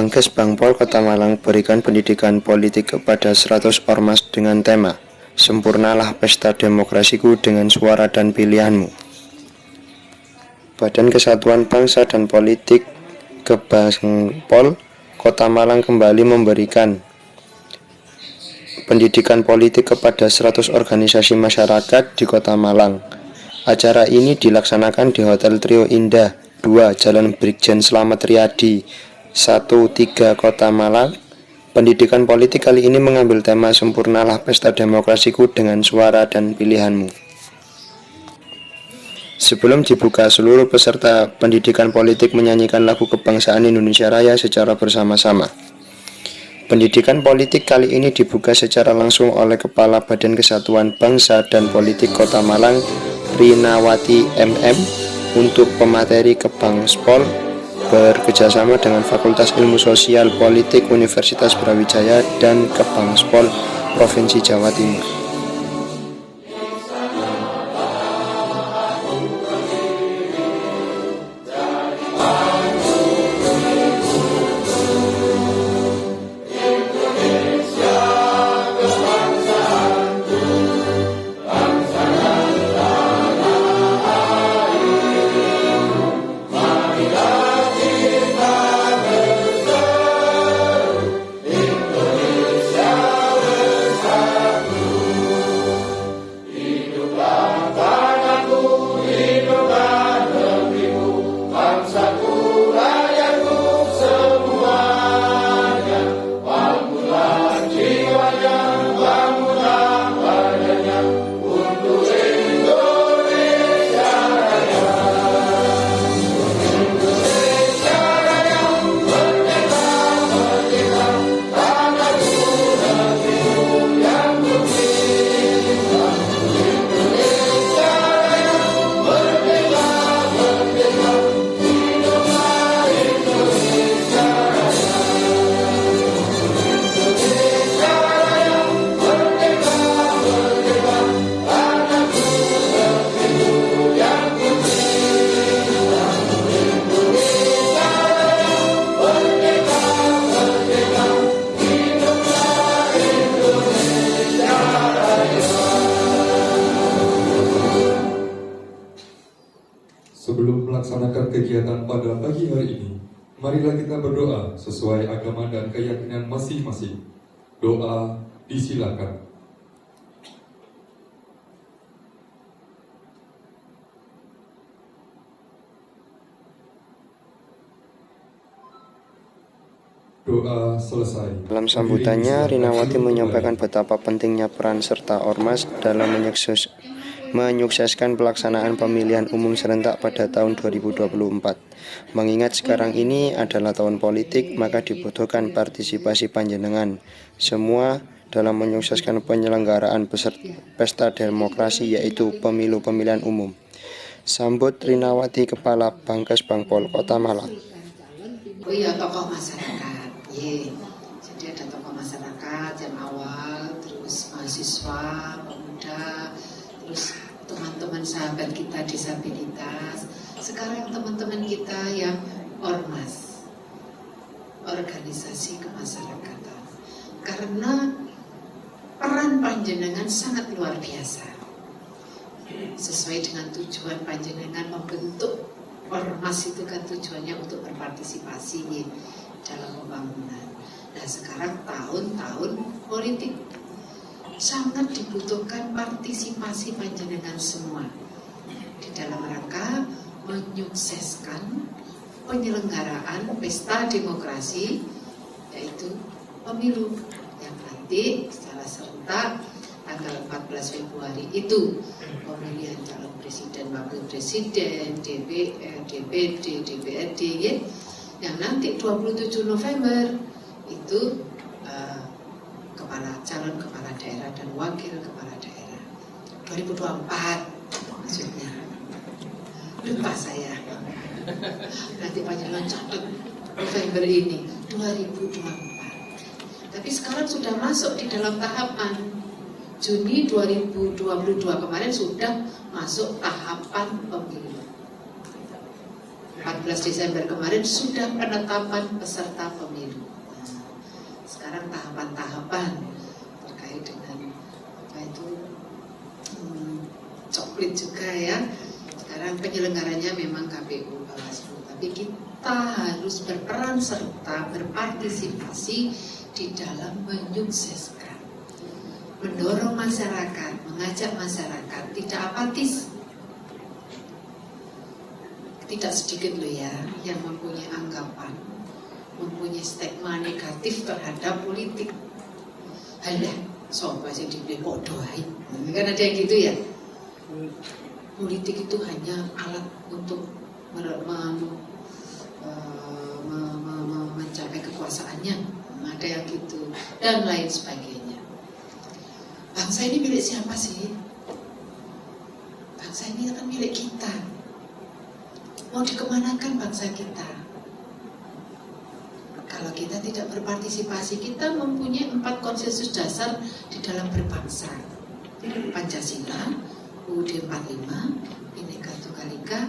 Bangkes Bangpol Kota Malang berikan pendidikan politik kepada 100 ormas dengan tema Sempurnalah Pesta Demokrasiku dengan Suara dan Pilihanmu. Badan Kesatuan Bangsa dan Politik Kebangpol Kota Malang kembali memberikan pendidikan politik kepada 100 organisasi masyarakat di Kota Malang. Acara ini dilaksanakan di Hotel Trio Indah 2 Jalan Brigjen Slamet Riyadi 13 Kota Malang. Pendidikan politik kali ini mengambil tema Sempurnalah Pesta Demokrasiku dengan Suara dan Pilihanmu. Sebelum dibuka, seluruh peserta pendidikan politik menyanyikan lagu kebangsaan Indonesia Raya secara bersama-sama. Pendidikan politik kali ini dibuka secara langsung oleh Kepala Badan Kesatuan Bangsa dan Politik Kota Malang, Rinawati MM, untuk pemateri Kebangpol bekerjasama dengan Fakultas Ilmu Sosial Politik Universitas Brawijaya dan Kebangpol Provinsi Jawa Timur. Sebelum melaksanakan kegiatan pada pagi hari ini, marilah kita berdoa sesuai agama dan keyakinan masing-masing. Doa disilakan. Doa selesai. Dalam sambutannya, Rinawati menyampaikan betapa pentingnya peran serta ormas dalam menyukseskan pelaksanaan pemilihan umum serentak pada tahun 2024. Mengingat sekarang ini adalah tahun politik, maka dibutuhkan partisipasi panjenengan semua dalam menyukseskan penyelenggaraan pesta demokrasi, yaitu pemilu pemilihan umum. Sambut Rinawati, Kepala Bangkes Bangpol Kota Malang. Oh iya, tokoh masyarakat. Jadi ada tokoh masyarakat yang awal, terus mahasiswa, pemuda, terus teman-teman sahabat kita disabilitas, sekarang teman-teman kita yang ormas, organisasi kemasyarakatan. Karena peran panjenengan sangat luar biasa, sesuai dengan tujuan panjenengan membentuk ormas itu kan tujuannya untuk berpartisipasi dalam pembangunan. Nah sekarang tahun-tahun politik, sangat dibutuhkan partisipasi panjenengan semua di dalam rangka menyukseskan penyelenggaraan pesta demokrasi, yaitu pemilu yang nanti secara serentak tanggal 14 Februari itu pemilihan calon presiden, wakil presiden, DPD, DPRD, yang nanti 27 November itu calon kepala daerah dan wakil kepala daerah 2024 maksudnya. Lupa saya. Nanti panjangan catat November ini 2024. Tapi sekarang sudah masuk di dalam tahapan Juni 2022 kemarin sudah masuk tahapan pemilu. 14 Desember kemarin sudah penetapan peserta pemilu. sekarang tahapan-tahapan terkait dengan apa itu coklit juga ya. Sekarang penyelenggaranya memang KPU Bawaslu, tapi kita harus berperan serta berpartisipasi di dalam menyukseskan, mendorong masyarakat, mengajak masyarakat tidak apatis. Tidak sedikit loh ya yang mempunyai anggapan, mempunyai stigma negatif terhadap politik. Halah, sobat sing dibeli podo ae. Kan ada yang gitu ya. Politik itu hanya alat untuk mencapai kekuasaannya. Ada yang gitu dan lain sebagainya. Bangsa ini milik siapa sih? Bangsa ini kan milik kita. Mau dikemanakan bangsa kita? Kalau kita tidak berpartisipasi, kita mempunyai 4 konsensus dasar di dalam berbangsa. Pancasila, UUD 45, Bhinneka Tunggal Ika,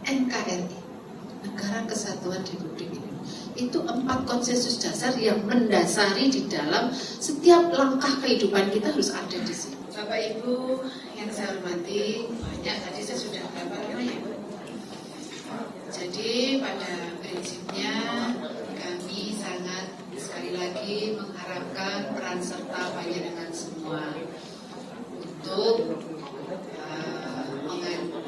NKRI, Negara Kesatuan Republik Indonesia. Itu 4 konsensus dasar yang mendasari di dalam setiap langkah kehidupan kita harus ada di sini. Bapak Ibu yang saya hormati, banyak tadi saya sudah gambarkan ya. Jadi pada prinsipnya kami sangat sekali lagi mengharapkan peran serta panjenengan semua untuk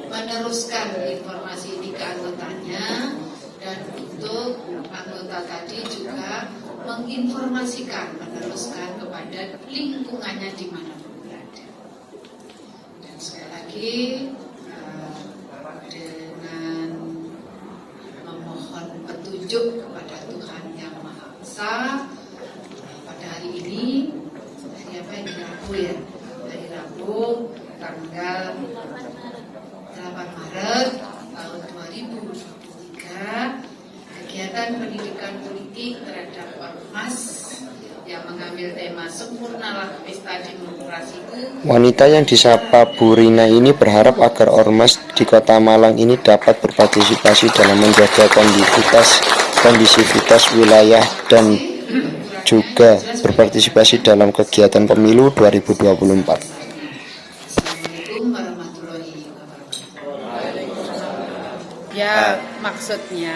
meneruskan informasi ini ke anggotanya, dan untuk anggota tadi juga menginformasikan, meneruskan kepada lingkungannya dimanapun berada. Dan sekali lagi dengan memohon petunjuk kepada Tuhan Yang Maha Esa, pada hari ini, hari apa ini, Rabu ya, hari Rabu tanggal 8 Maret tahun 2023, kegiatan pendidikan politik terhadap ormas yang mengambil tema Sempurnalah Pesta Demokrasiku. Wanita yang disapa Bu Rina ini berharap agar ormas di Kota Malang ini dapat berpartisipasi dalam menjaga kondisivitas wilayah dan juga berpartisipasi dalam kegiatan pemilu 2024. Assalamualaikum warahmatullahi wabarakatuh. Ya, maksudnya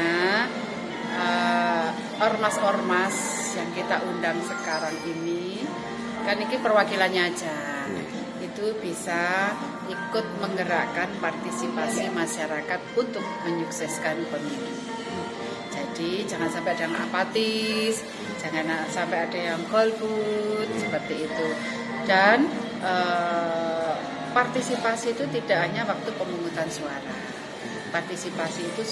ormas-ormas yang kita undang sekarang ini, kan ini perwakilannya aja, itu bisa ikut menggerakkan partisipasi masyarakat untuk menyukseskan pemilu. Jadi jangan sampai ada yang apatis, jangan sampai ada yang golput seperti itu. Dan partisipasi itu tidak hanya waktu pemungutan suara. Partisipasi itu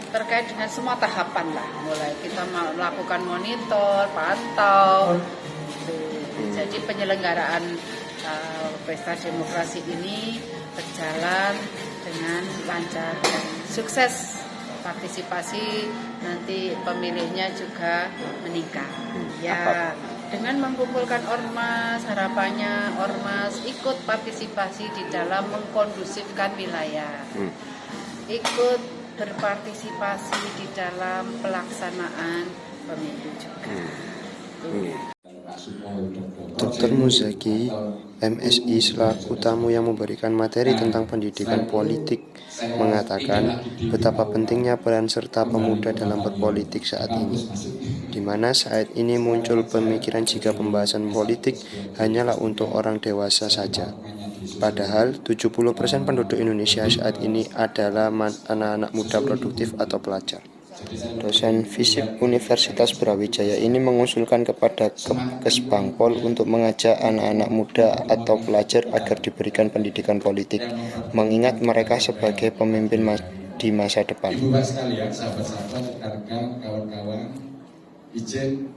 terkait dengan semua tahapan lah, mulai kita melakukan monitor, pantau. Jadi penyelenggaraan pesta demokrasi ini berjalan dengan lancar dan sukses. Partisipasi nanti pemilihnya juga meningkat. Ya, dengan mengumpulkan ormas, harapannya ormas ikut partisipasi di dalam mengkondusifkan wilayah. Ikut berpartisipasi di dalam pelaksanaan pemilu juga. Dr. Muzaki, MSI selaku tamu yang memberikan materi tentang pendidikan politik mengatakan betapa pentingnya peran serta pemuda dalam berpolitik saat ini, di mana saat ini muncul pemikiran jika pembahasan politik hanyalah untuk orang dewasa saja. Padahal 70% penduduk Indonesia saat ini adalah anak-anak muda produktif atau pelajar. Dosen FISIP Universitas Brawijaya ini mengusulkan kepada Kesbangpol untuk mengajak anak-anak muda atau pelajar agar diberikan pendidikan politik, mengingat mereka sebagai pemimpin di masa depan. Ibu Bapak sekalian, sahabat-sahabat, rekan-rekan, kawan-kawan, izin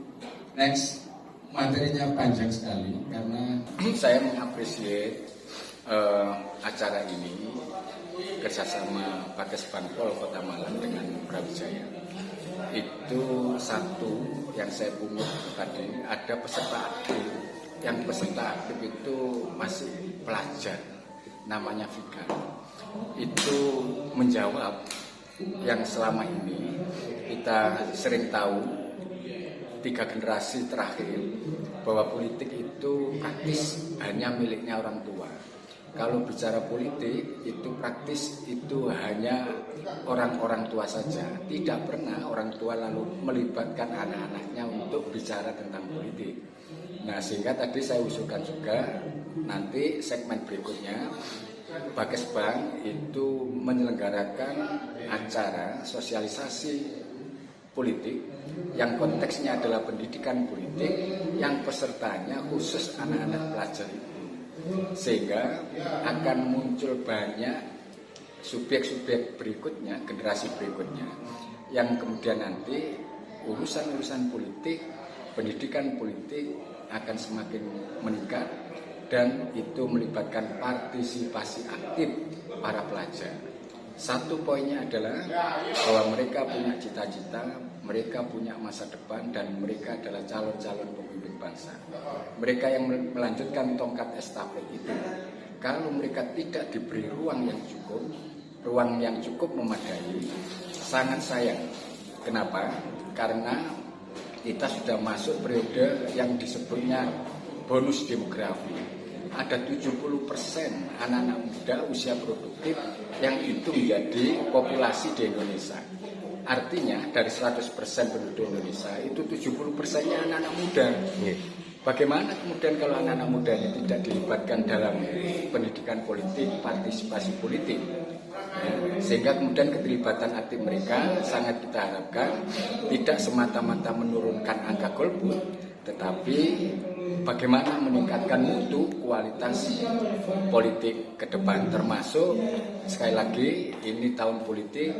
next, materinya panjang sekali karena saya mengapresiasi acara ini kerjasama Kesbangpol Kota Malang dengan Brawijaya. Itu satu yang saya pungut tadi, ada peserta aktif. Yang peserta aktif itu masih pelajar, namanya Vika. Itu menjawab yang selama ini kita sering tahu 3 generasi terakhir bahwa politik itu praktis hanya miliknya orang tua. Kalau bicara politik itu praktis itu hanya orang-orang tua saja. Tidak pernah orang tua lalu melibatkan anak-anaknya untuk bicara tentang politik. Nah, sehingga tadi saya usulkan juga nanti segmen berikutnya Bakesbang itu menyelenggarakan acara sosialisasi politik yang konteksnya adalah pendidikan politik yang pesertanya khusus anak-anak pelajar itu, sehingga akan muncul banyak subjek-subjek berikutnya, generasi berikutnya yang kemudian nanti urusan-urusan politik, pendidikan politik akan semakin meningkat dan itu melibatkan partisipasi aktif para pelajar. Satu poinnya adalah bahwa mereka punya cita-cita, mereka punya masa depan, dan mereka adalah calon-calon pemimpin bangsa. Mereka yang melanjutkan tongkat estafet itu, kalau mereka tidak diberi ruang yang cukup memadai, sangat sayang. Kenapa? Karena kita sudah masuk periode yang disebutnya bonus demografi. Ada 70% anak-anak muda usia produktif yang itu menjadi populasi di Indonesia. Artinya dari 100% penduduk Indonesia itu 70%-nya anak-anak muda. Bagaimana kemudian kalau anak-anak muda ini tidak dilibatkan dalam pendidikan politik, partisipasi politik? Sehingga kemudian keterlibatan aktif mereka sangat kita harapkan tidak semata-mata menurunkan angka golput, tetapi bagaimana meningkatkan mutu kualitas politik ke depan, termasuk sekali lagi ini tahun politik,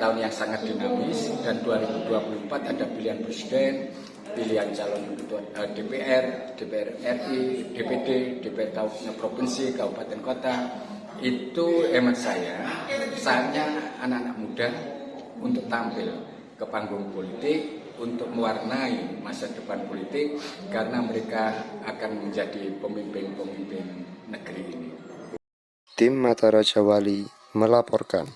tahun yang sangat dinamis, dan 2024 ada pilihan presiden, pilihan calon ketua DPR, DPR RI, DPD, DPR provinsi, kabupaten kota. Itu hemat saatnya anak-anak muda untuk tampil ke panggung politik, untuk mewarnai masa depan politik, karena mereka akan menjadi pemimpin-pemimpin negeri ini. Tim Mata Raja Wali melaporkan.